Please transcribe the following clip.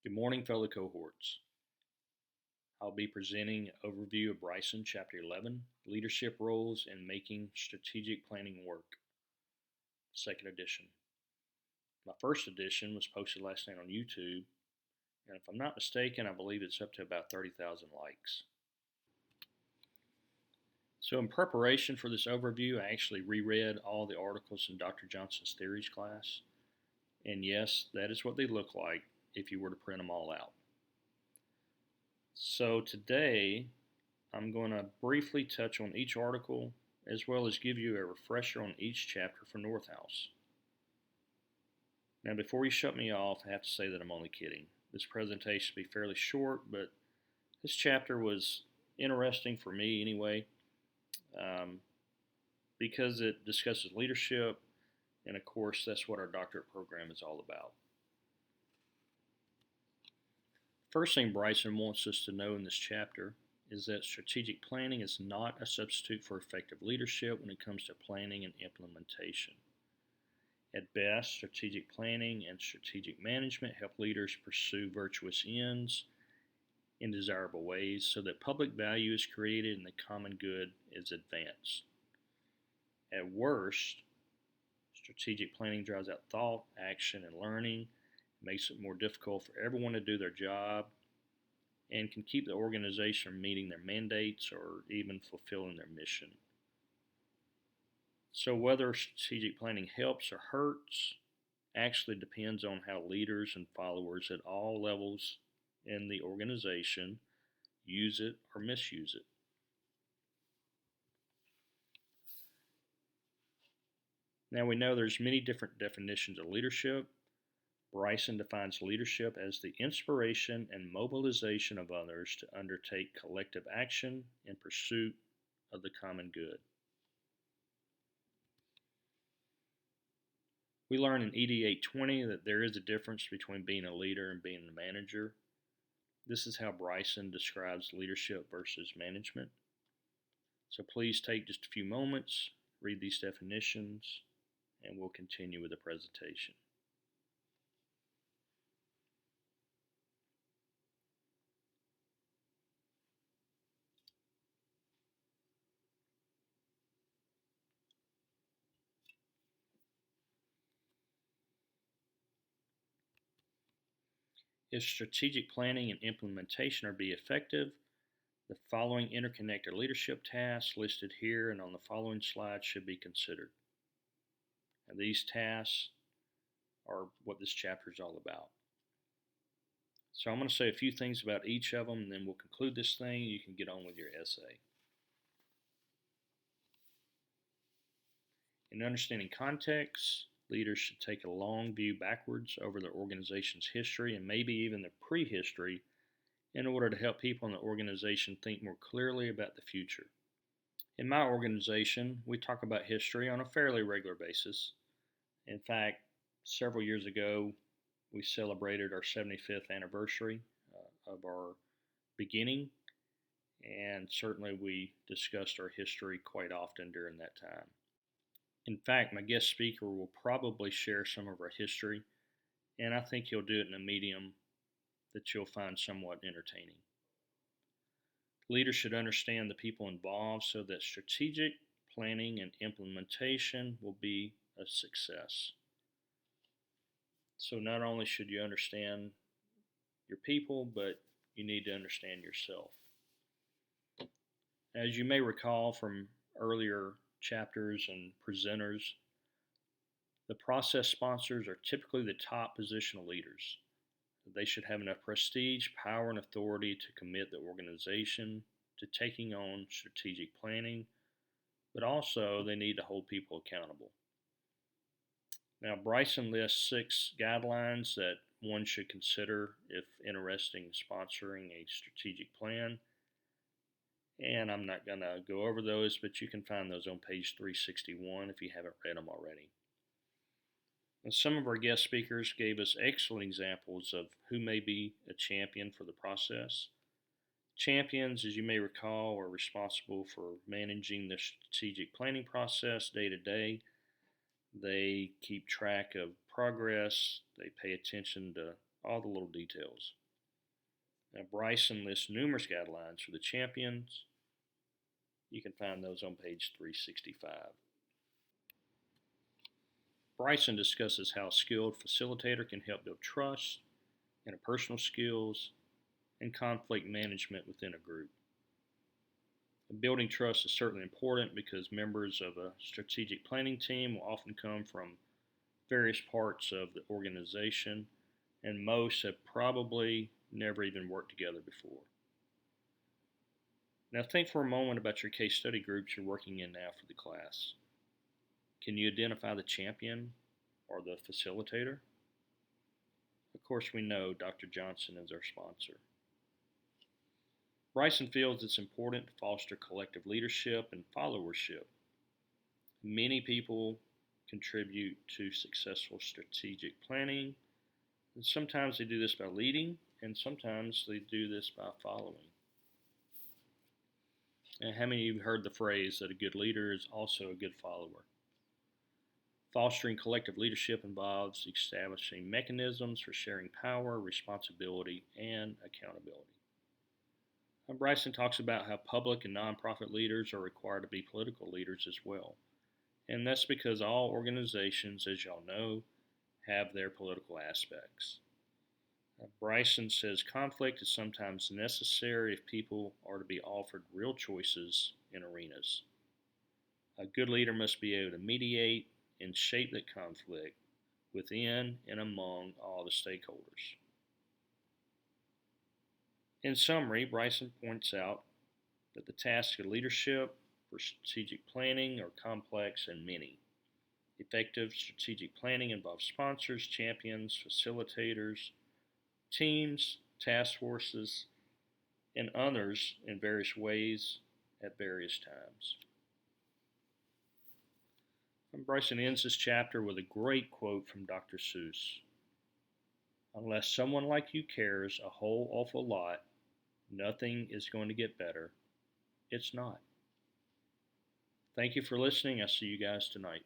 Good morning, fellow cohorts. I'll be presenting an overview of Bryson Chapter 11, Leadership Roles in Making Strategic Planning Work, second edition. My first edition was posted last night on YouTube, and if I'm not mistaken, I believe it's up to about 30,000 likes. So in preparation for this overview, I actually reread all the articles in Dr. Johnson's theories class, and yes, that is what they look like if you were to print them all out. So today, I'm going to briefly touch on each article as well as give you a refresher on each chapter for Northouse. Now, before you shut me off, I have to say that I'm only kidding. This presentation will be fairly short, but this chapter was interesting for me anyway, because it discusses leadership, and of course, that's what our doctorate program is all about. First thing Bryson wants us to know in this chapter is that strategic planning is not a substitute for effective leadership when it comes to planning and implementation. At best, strategic planning and strategic management help leaders pursue virtuous ends in desirable ways so that public value is created and the common good is advanced. At worst, strategic planning drives out thought, action, and learning, makes it more difficult for everyone to do their job, and can keep the organization from meeting their mandates or even fulfilling their mission. So whether strategic planning helps or hurts actually depends on how leaders and followers at all levels in the organization use it or misuse it. Now we know there's many different definitions of leadership. Bryson defines leadership as the inspiration and mobilization of others to undertake collective action in pursuit of the common good. We learn in ED 820 that there is a difference between being a leader and being a manager. This is how Bryson describes leadership versus management. So please take just a few moments, read these definitions, and we'll continue with the presentation. If strategic planning and implementation are to be effective, the following interconnected leadership tasks listed here and on the following slide should be considered. And these tasks are what this chapter is all about. So I'm going to say a few things about each of them, and then we'll conclude this thing. You can get on with your essay. In understanding context, leaders should take a long view backwards over their organization's history and maybe even their prehistory in order to help people in the organization think more clearly about the future. In my organization, we talk about history on a fairly regular basis. In fact, several years ago, we celebrated our 75th anniversary of our beginning, and certainly we discussed our history quite often during that time. In fact, my guest speaker will probably share some of our history, and I think he'll do it in a medium that you'll find somewhat entertaining. Leaders should understand the people involved so that strategic planning and implementation will be a success. So not only should you understand your people, but you need to understand yourself. As you may recall from earlier chapters and presenters, the process sponsors are typically the top positional leaders. They should have enough prestige, power, and authority to commit the organization to taking on strategic planning, but also they need to hold people accountable. Now, Bryson lists 6 guidelines that one should consider if interested in sponsoring a strategic plan. And I'm not going to go over those, but you can find those on page 361 if you haven't read them already. And some of our guest speakers gave us excellent examples of who may be a champion for the process. Champions, as you may recall, are responsible for managing the strategic planning process day to day. They keep track of progress, they pay attention to all the little details. Now, Bryson lists numerous guidelines for the champions. You can find those on page 365. Bryson discusses how a skilled facilitator can help build trust, interpersonal skills, and conflict management within a group. Building trust is certainly important because members of a strategic planning team will often come from various parts of the organization, and most have probably never even worked together before. Now, think for a moment about your case study groups you're working in now for the class. Can you identify the champion or the facilitator? Of course, we know Dr. Johnson is our sponsor. Bryson feels it's important to foster collective leadership and followership. Many people contribute to successful strategic planning, and sometimes they do this by leading, and sometimes they do this by following. And how many of you have heard the phrase that a good leader is also a good follower? Fostering collective leadership involves establishing mechanisms for sharing power, responsibility, and accountability. Bryson talks about how public and nonprofit leaders are required to be political leaders as well. And that's because all organizations, as y'all know, have their political aspects. Bryson says conflict is sometimes necessary if people are to be offered real choices in arenas. A good leader must be able to mediate and shape that conflict within and among all the stakeholders. In summary, Bryson points out that the tasks of leadership for strategic planning are complex and many. Effective strategic planning involves sponsors, champions, facilitators, teams, task forces, and others in various ways at various times. And Bryson ends this chapter with a great quote from Dr. Seuss. Unless someone like you cares a whole awful lot, nothing is going to get better. It's not. Thank you for listening. I'll see you guys tonight.